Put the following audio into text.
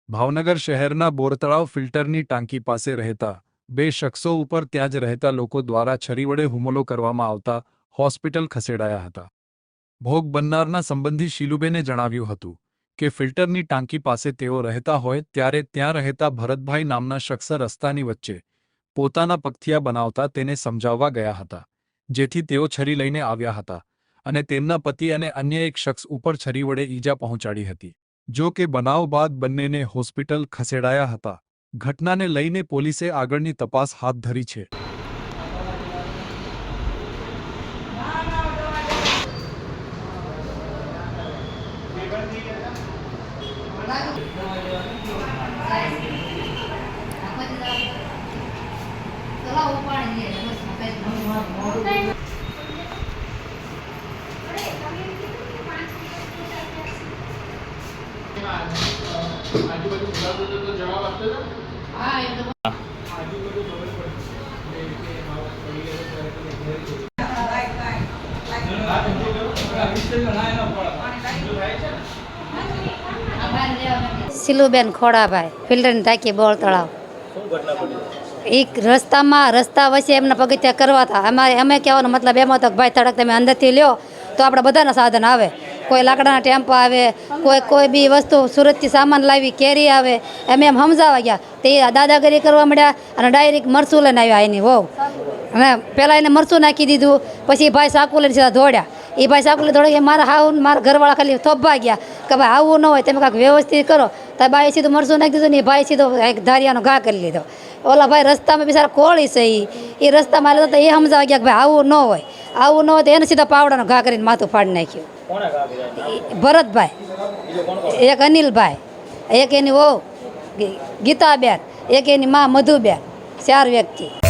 ભાવનગર શહેરના બોરતળાવ ફિલ્ટરની ટાંકી પાસે રહેતા બે શખ્સો ઉપર ત્યાં જ રહેતા લોકો દ્વારા છરી વડે હુમલો કરવામાં આવતા હોસ્પિટલ ખસેડાયા હતા। ભોગ બનનારના સંબંધી શીલુબેને જણાવ્યું હતું કે ફિલ્ટરની ટાંકી પાસે તેઓ રહેતા હોય ત્યારે ત્યાં રહેતા ભરતભાઈ નામના શખ્સ રસ્તાની વચ્ચે પોતાના પગથિયા બનાવતા તેને સમજાવવા ગયા હતા, જેથી તેઓ છરી લઈને આવ્યા હતા અને તેમના પતિ અને અન્ય એક શખ્સ ઉપર છરી વડે ઈજા પહોંચાડી હતી। જો કે બનાવ બાદ બંનેને હોસ્પિટલ ખસેડાયા હતા। ઘટનાને લઈને પોલીસે આગળની તપાસ હાથ ધરી છે। શીલુબેન ખોડાભાઈ, ફિલ્ટરની ટાંકી બોરતળાવ। રસ્તા વચ્ચે એમના પગથિયા કરવા હતા। અમે કહેવાનો મતલબ એમ હતો કે ભાઈ તડક તમે અંદરથી લ્યો તો આપણે બધાના સાધન આવે, કોઈ લાકડાના ટેમ્પો આવે, કોઈ બી વસ્તુ સુરતથી સામાન લાવી કેરી આવે, એમ સમજાવવા ગયા તે દાદાગીરી કરવા મળ્યા અને ડાયરેક્ટ મરચું લઈને આવ્યા એની વહુ, અને પહેલાં એને મરચું નાખી દીધું, પછી ભાઈ સાકુ લઈને સીધા દોડ્યા। એ ભાઈ સાકુ લઈને દોડ્યા, મારા હાવ મારા ઘરવાળા ખાલી થોભા ગયા કે ભાઈ આવું ન હોય, તમે કાંઈક વ્યવસ્થિત કરો। તો બાઈએ સીધું મરચું નાખી દીધું ને એ ભાઈ સીધો એક ધારિયાનો ઘા કરી લીધો। ઓલા ભાઈ રસ્તામાં બિચારા કોળી છે, એ રસ્તામાં એ સમજાવવા ગયા કે ભાઈ આવું ન હોય, આવું ન હોય તો એને સીધા પાવડાનો ઘા કરીને માથું ફાડી નાખ્યું। ભરતભાઈ, એક અનિલભાઈ, એક એની વહુ ગીતાબેન, એક એની મા મધુબેન, 4 વ્યક્તિ।